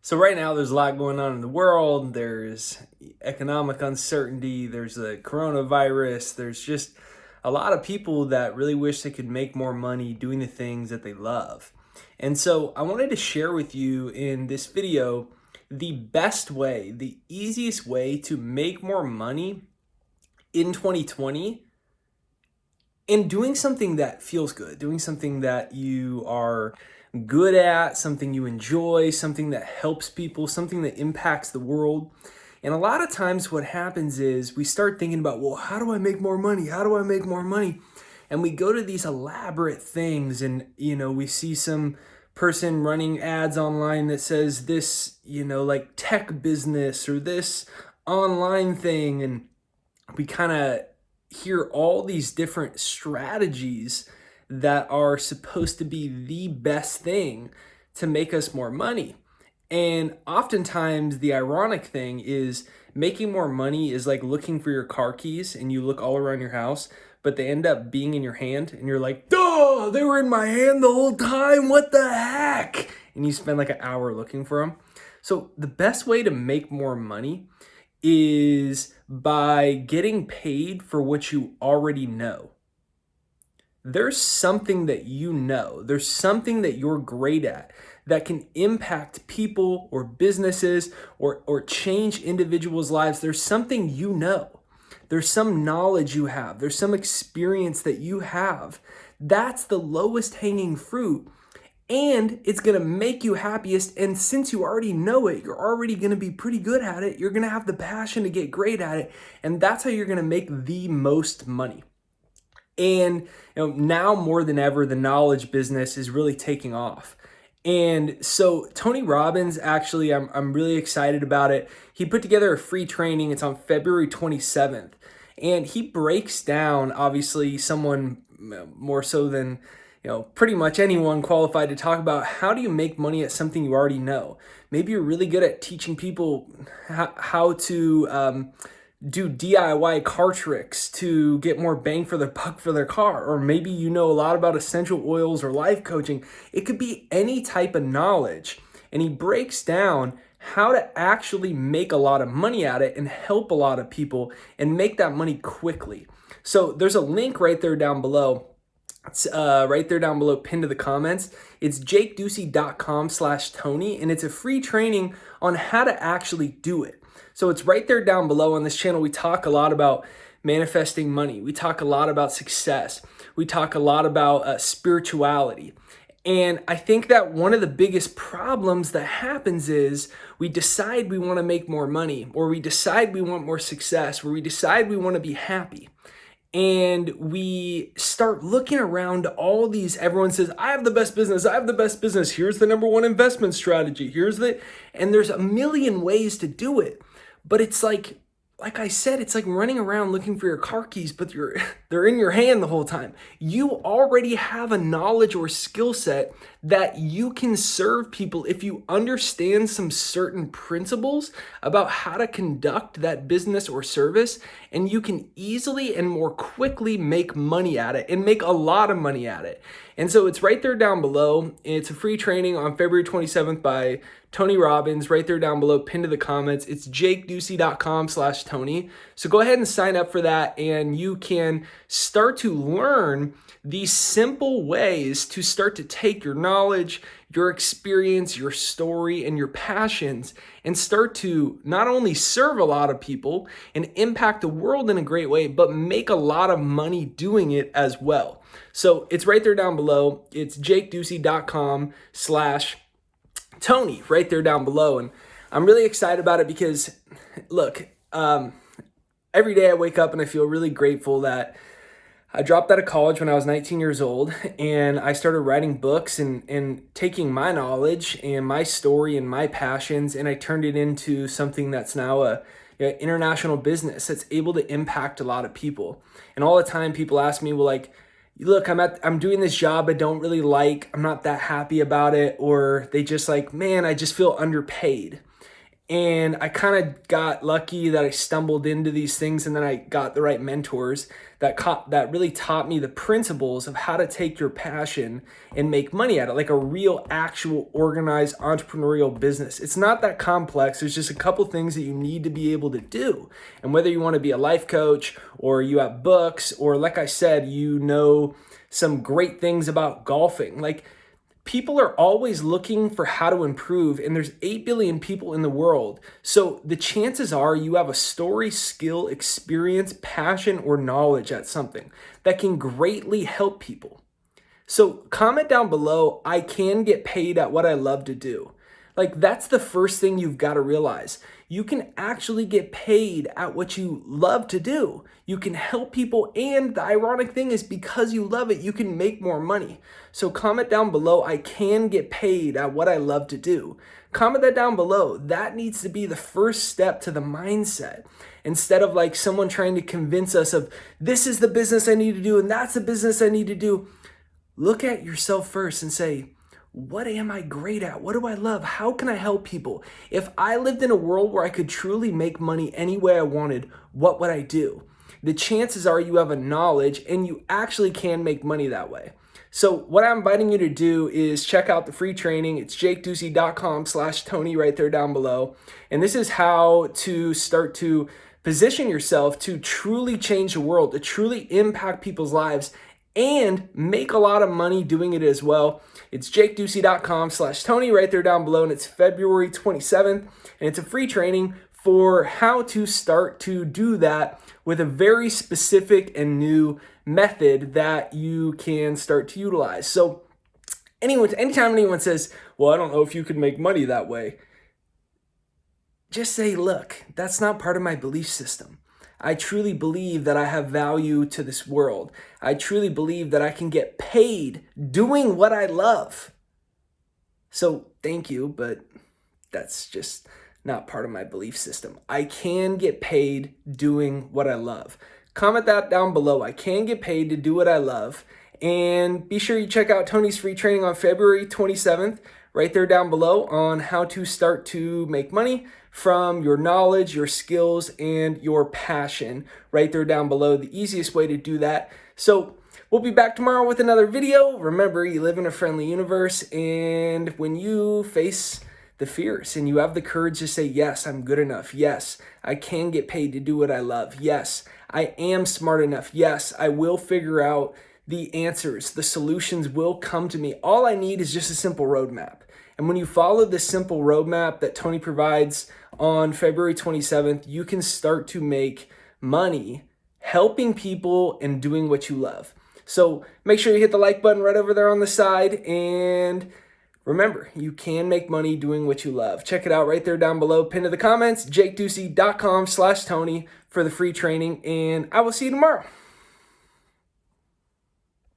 So right now there's a lot going on in the world. There's economic uncertainty, there's the coronavirus, there's just a lot of people that really wish they could make more money doing the things that they love. And so I wanted to share with you in this video the best way, the easiest way to make more money in 2020 and doing something that feels good, doing something that you are good at, something you enjoy, something that helps people, something that impacts the world. And a lot of times what happens is we start thinking about, well, how do I make more money? How do I make more money? And we go to these elaborate things and, we see some person running ads online that says this, like tech business or this online thing. And we kind of hear all these different strategies that are supposed to be the best thing to make us more money. And oftentimes the ironic thing is making more money is like looking for your car keys and you look all around your house, but they end up being in your hand and you're like, duh, they were in my hand the whole time. What the heck? And you spend like an hour looking for them. So the best way to make more money is by getting paid for what you already know. There's something that there's something that you're great at that can impact people or businesses or change individuals' lives. There's something there's some knowledge you have, there's some experience that you have. That's the lowest hanging fruit. And it's going to make you happiest. And since you already know it, you're already going to be pretty good at it. You're going to have the passion to get great at it. And that's how you're going to make the most money. And now more than ever, the knowledge business is really taking off. And so Tony Robbins, actually, I'm really excited about it. He put together a free training. It's on February 27th. And he breaks down, obviously, someone more so than pretty much anyone qualified to talk about how do you make money at something you already know. Maybe you're really good at teaching people how to do DIY car tricks to get more bang for their buck for their car. Or maybe you know a lot about essential oils or life coaching. It could be any type of knowledge. And he breaks down how to actually make a lot of money at it and help a lot of people and make that money quickly. So there's a link right there down below. It's right there down below, pinned to the comments. It's jakeducey.com/Tony, and it's a free training on how to actually do it. So it's right there down below. On this channel, we talk a lot about manifesting money. We talk a lot about success. We talk a lot about spirituality. And I think that one of the biggest problems that happens is we decide we want to make more money, or we decide we want more success, or we decide we want to be happy. And we start looking around all these, everyone says, I have the best business. I have the best business. Here's the number one investment strategy. And there's a million ways to do it. But it's like I said, it's like running around looking for your car keys, but they're in your hand the whole time. You already have a knowledge or skill set that you can serve people if you understand some certain principles about how to conduct that business or service, and you can easily and more quickly make money at it and make a lot of money at it. And so it's right there down below. It's a free training on February 27th by Tony Robbins, right there down below, pinned to the comments. It's jakeducey.com/Tony. So go ahead and sign up for that, and you can start to learn these simple ways to start to take your knowledge, your experience, your story, and your passions and start to not only serve a lot of people and impact the world in a great way, but make a lot of money doing it as well. So it's right there down below. It's jakeducey.com/Tony right there down below. And I'm really excited about it because, look, every day I wake up and I feel really grateful that I dropped out of college when I was 19 years old, and I started writing books and taking my knowledge and my story and my passions, and I turned it into something that's now a international business that's able to impact a lot of people. And all the time people ask me, well, like, look, I'm doing this job I don't really like, I'm not that happy about it, or they just like, man, I just feel underpaid. And I kind of got lucky that I stumbled into these things, and then I got the right mentors that really taught me the principles of how to take your passion and make money at it, like a real, actual, organized entrepreneurial business. It's not that complex. There's just a couple things that you need to be able to do. And whether you want to be a life coach, or you have books, or like I said, you know some great things about golfing, like, people are always looking for how to improve, and there's 8 billion people in the world. So the chances are you have a story, skill, experience, passion, or knowledge at something that can greatly help people. So comment down below, I can get paid at what I love to do. Like, that's the first thing you've got to realize. You can actually get paid at what you love to do. You can help people, and the ironic thing is, because you love it, you can make more money. So comment down below, I can get paid at what I love to do. Comment that down below. That needs to be the first step to the mindset. Instead of like someone trying to convince us of, this is the business I need to do and that's the business I need to do. Look at yourself first and say, what am I great at? What do I love? How can I help people? If I lived in a world where I could truly make money any way I wanted, what would I do? The chances are you have a knowledge and you actually can make money that way. So what I'm inviting you to do is check out the free training. It's jakeducey.com/Tony right there down below. And this is how to start to position yourself to truly change the world, to truly impact people's lives, and make a lot of money doing it as well. It's jakeducey.com/Tony right there down below, and it's February 27th, and it's a free training for how to start to do that with a very specific and new method that you can start to utilize. So anytime anyone says, well, I don't know if you could make money that way, just say, look, that's not part of my belief system. I truly believe that I have value to this world. I truly believe that I can get paid doing what I love. So thank you, but that's just not part of my belief system. I can get paid doing what I love. Comment that down below. I can get paid to do what I love. And be sure you check out Tony's free training on February 27th, right there down below, on how to start to make money from your knowledge, your skills, and your passion, right there down below. The easiest way to do that. So we'll be back tomorrow with another video. Remember, you live in a friendly universe, and when you face the fears and you have the courage to say, yes, I'm good enough. Yes, I can get paid to do what I love. Yes, I am smart enough. Yes, I will figure out the answers. The solutions will come to me. All I need is just a simple roadmap. And when you follow this simple roadmap that Tony provides on February 27th, you can start to make money helping people and doing what you love. So make sure you hit the like button right over there on the side, and remember, you can make money doing what you love. Check it out right there down below, pinned to the comments, jakeducey.com/Tony for the free training, and I will see you tomorrow.